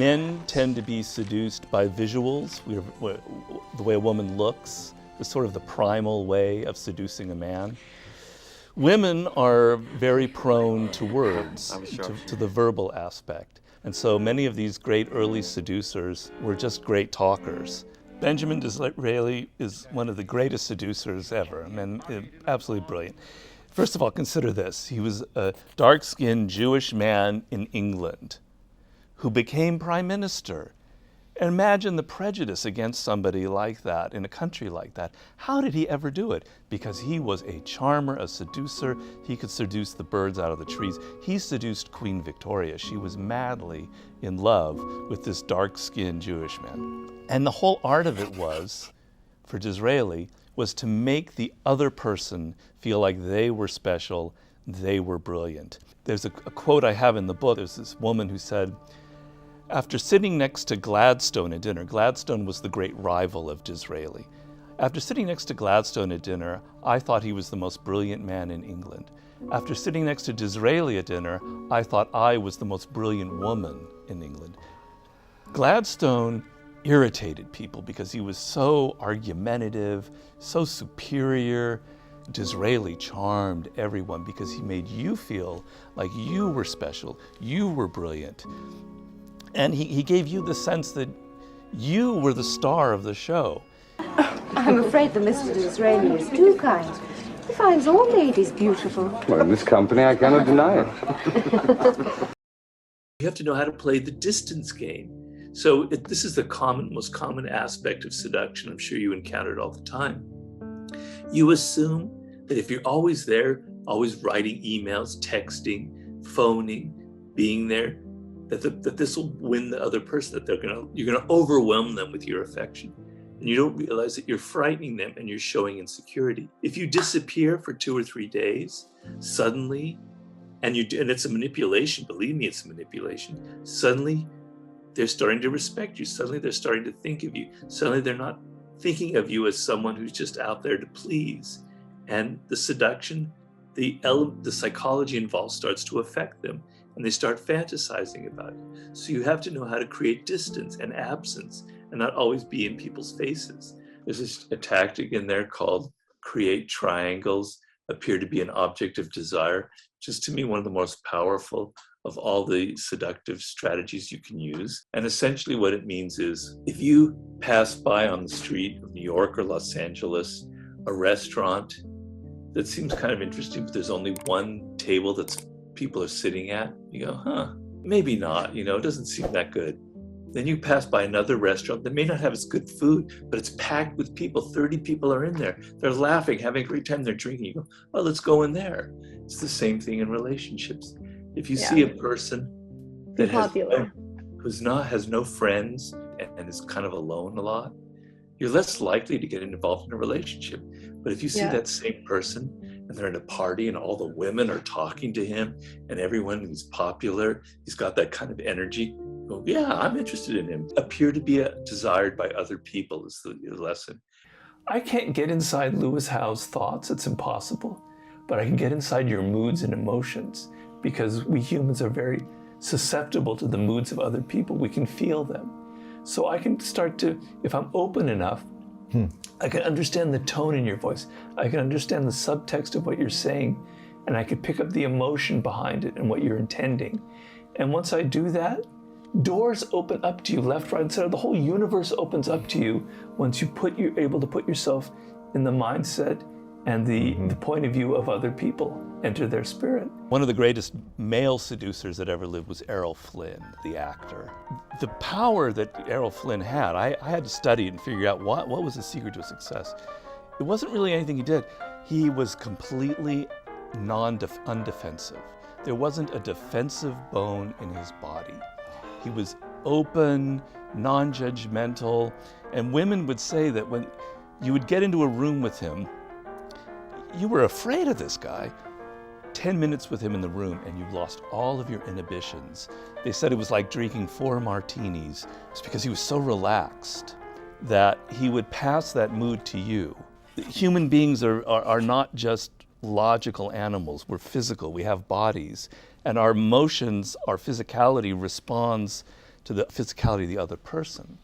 Men tend to be seduced by visuals, the way a woman looks, is sort of the primal way of seducing a man. Women are very prone to words, to the verbal aspect. And so many of these great early seducers were just great talkers. Benjamin Disraeli is one of the greatest seducers ever. I mean, absolutely brilliant. First of all, consider this. He was a dark-skinned Jewish man in England who became prime minister. And imagine the prejudice against somebody like that in a country like that. How did he ever do it? Because he was a charmer, a seducer. He could seduce the birds out of the trees. He seduced Queen Victoria. She was madly in love with this dark-skinned Jewish man. And the whole art of it was, for Disraeli, was to make the other person feel like they were special, they were brilliant. There's a quote I have in the book. There's this woman who said, after sitting next to Gladstone at dinner, Gladstone was the great rival of Disraeli. After sitting next to Gladstone at dinner, I thought he was the most brilliant man in England. After sitting next to Disraeli at dinner, I thought I was the most brilliant woman in England. Gladstone irritated people because he was so argumentative, so superior. Disraeli charmed everyone because he made you feel like you were special, you were brilliant. And he gave you the sense that you were the star of the show. I'm afraid that Mr. Disraeli is too kind. He finds all ladies beautiful. Well, in this company, I cannot deny it. You have to know how to play the distance game. So this is the most common aspect of seduction. I'm sure you encounter it all the time. You assume that if you're always there, always writing emails, texting, phoning, being there, that this will win the other person, that you're gonna overwhelm them with your affection. And you don't realize that you're frightening them and you're showing insecurity. If you disappear for 2 or 3 days, suddenly, and it's a manipulation, believe me, it's a manipulation, suddenly they're starting to respect you. Suddenly they're starting to think of you. Suddenly they're not thinking of you as someone who's just out there to please. And the seduction, the psychology involved starts to affect them, and they start fantasizing about it. So you have to know how to create distance and absence and not always be in people's faces. There's a tactic in there called create triangles, appear to be an object of desire, which is to me one of the most powerful of all the seductive strategies you can use. And essentially what it means is, if you pass by on the street of New York or Los Angeles, a restaurant that seems kind of interesting, but there's only one table that's people are sitting at, you go, maybe not, it doesn't seem that good. Then you pass by another restaurant that may not have as good food, but it's packed with people. 30 people are in there. They're laughing, having a great time, they're drinking. You go, oh, let's go in there. It's the same thing in relationships. If you see a person that has no friends and is kind of alone a lot, you're less likely to get involved in a relationship. But if you see that same person and they're in a party and all the women are talking to him and everyone is popular, he's got that kind of energy, you go, yeah, I'm interested in him. Appear to be desired by other people is the lesson. I can't get inside Lewis Howe's thoughts, it's impossible. But I can get inside your moods and emotions, because we humans are very susceptible to the moods of other people. We can feel them. So I can start to, if I'm open enough, I can understand the tone in your voice. I can understand the subtext of what you're saying, and I can pick up the emotion behind it and what you're intending. And once I do that, doors open up to you, left, right, and center. The whole universe opens up to you once you're able to put yourself in the mindset and the point of view of other people, enter their spirit. One of the greatest male seducers that ever lived was Errol Flynn, the actor. The power that Errol Flynn had, I had to study it and figure out what was the secret to his success. It wasn't really anything he did. He was completely undefensive. There wasn't a defensive bone in his body. He was open, non-judgmental, and women would say that when you would get into a room with him, you were afraid of this guy. 10 minutes with him in the room and you've lost all of your inhibitions. They said it was like drinking 4 martinis. It's because he was so relaxed that he would pass that mood to you. Human beings are not just logical animals. We're physical, we have bodies, and our emotions, our physicality responds to the physicality of the other person.